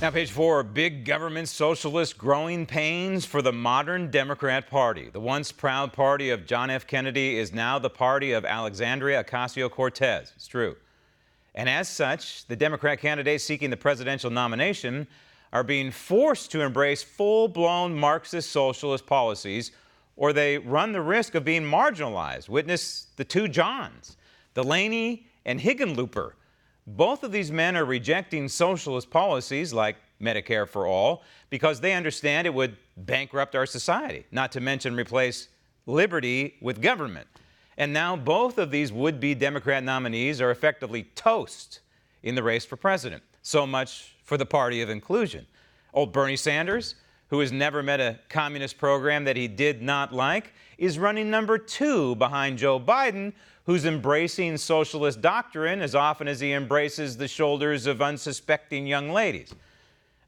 Now, page 4, big government socialist growing pains for the modern Democrat Party. The once proud party of John F. Kennedy is now the party of Alexandria Ocasio-Cortez. It's true. And as such, the Democrat candidates seeking the presidential nomination are being forced to embrace full-blown Marxist socialist policies, or they run the risk of being marginalized. Witness the two Johns, Delaney and Hickenlooper. Both of these men are rejecting socialist policies like Medicare for all because they understand it would bankrupt our society, not to mention replace liberty with government. And now both of these would-be Democrat nominees are effectively toast in the race for president. So much for the party of inclusion. Old Bernie Sanders, who has never met a communist program that he did not like, is running number 2 behind Joe Biden, who's embracing socialist doctrine as often as he embraces the shoulders of unsuspecting young ladies.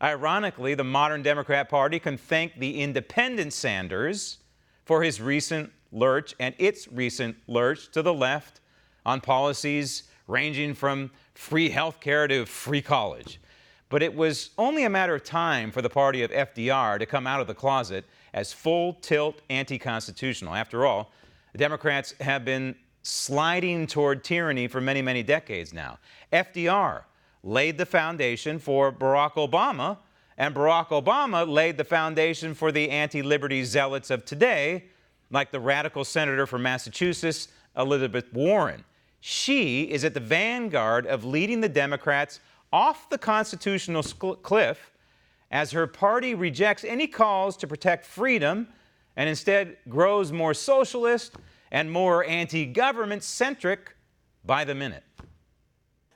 Ironically, the modern Democrat Party can thank the independent Sanders for his recent lurch and its recent lurch to the left on policies ranging from free health care to free college. But it was only a matter of time for the party of FDR to come out of the closet as full-tilt anti-constitutional. After all, the Democrats have been sliding toward tyranny for many, many decades now. FDR laid the foundation for Barack Obama, and Barack Obama laid the foundation for the anti-liberty zealots of today, like the radical senator from Massachusetts, Elizabeth Warren. She is at the vanguard of leading the Democrats off the constitutional cliff as her party rejects any calls to protect freedom and instead grows more socialist and more anti-government-centric by the minute.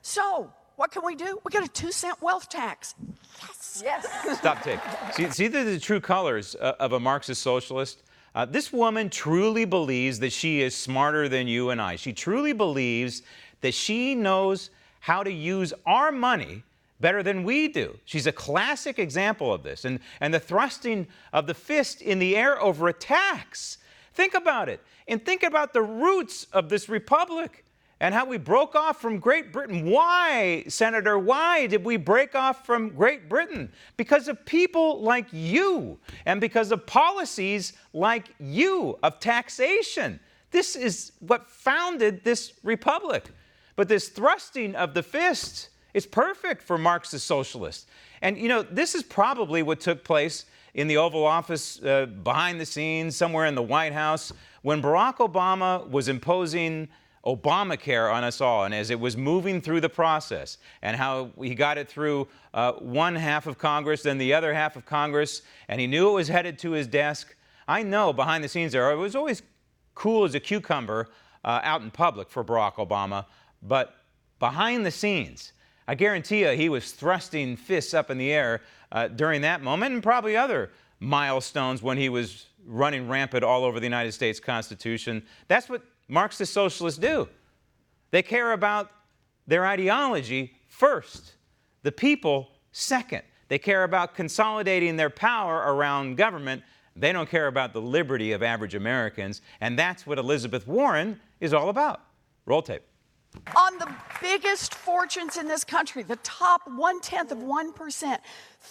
So, what can we do? We get a 2-cent wealth tax. Yes. Yes. Stop tape. See the true colors of a Marxist socialist? This woman truly believes that she is smarter than you and I. She truly believes that she knows how to use our money better than we do. She's a classic example of this. And the thrusting of the fist in the air over a tax. Think about it. And think about the roots of this republic and how we broke off from Great Britain. Why, Senator, why did we break off from Great Britain? Because of people like you and because of policies like you of taxation. This is what founded this republic. But this thrusting of the fist is perfect for Marxist socialists. And, you know, this is probably what took place in the Oval Office, behind the scenes, somewhere in the White House, when Barack Obama was imposing Obamacare on us all, and as it was moving through the process, and how he got it through one half of Congress, then the other half of Congress, and he knew it was headed to his desk. I know behind the scenes there, it was always cool as a cucumber out in public for Barack Obama, but behind the scenes, I guarantee you he was thrusting fists up in the air during that moment and probably other milestones when he was running rampant all over the United States Constitution. That's what Marxist socialists do. They care about their ideology first, the people second. They care about consolidating their power around government. They don't care about the liberty of average Americans, and that's what Elizabeth Warren is all about. Roll tape. On the biggest fortunes in this country, the top 1/10%,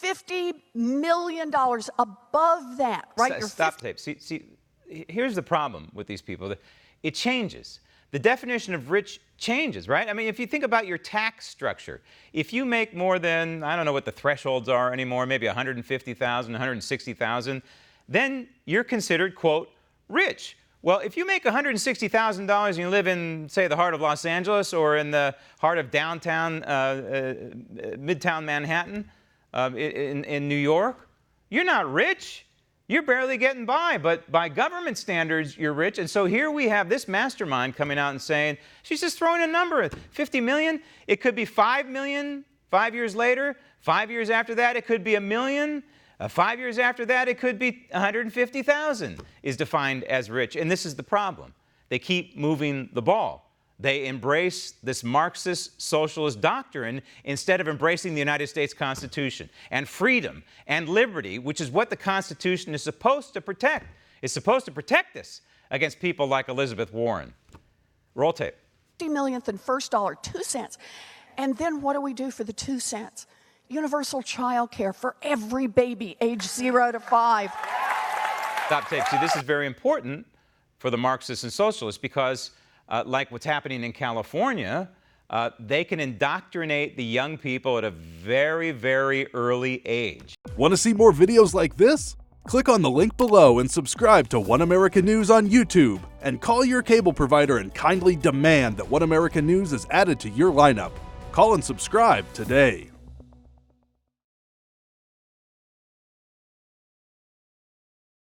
$50 million above that, right? Stop tape. See, here's the problem with these people. It changes. The definition of rich changes, right? I mean, if you think about your tax structure, if you make more than, I don't know what the thresholds are anymore, maybe $150,000, $160,000, then you're considered, quote, rich. Well, if you make $160,000 and you live in, say, the heart of Los Angeles or in the heart of downtown, midtown Manhattan in New York, you're not rich. You're barely getting by, but by government standards, you're rich. And so here we have this mastermind coming out and saying, she's just throwing a number at 50 million. It could be 5 million 5 years later. 5 years after that, it could be $1 million. 5 years after that, it could be 150,000 is defined as rich. And this is the problem. They keep moving the ball. They embrace this Marxist socialist doctrine instead of embracing the United States Constitution and freedom and liberty, which is what the Constitution is supposed to protect. It's supposed to protect us against people like Elizabeth Warren. Roll tape. 50 millionth and first dollar, 2 cents. And then what do we do for the 2 cents? universal child care for every baby age 0 to 5. Stop tape. See, this is very important for the Marxists and socialists because, like what's happening in California, they can indoctrinate the young people at a very, very early age. Want to see more videos like this? Click on the link below and subscribe to One American News on YouTube. And call your cable provider and kindly demand that One American News is added to your lineup. Call and subscribe today.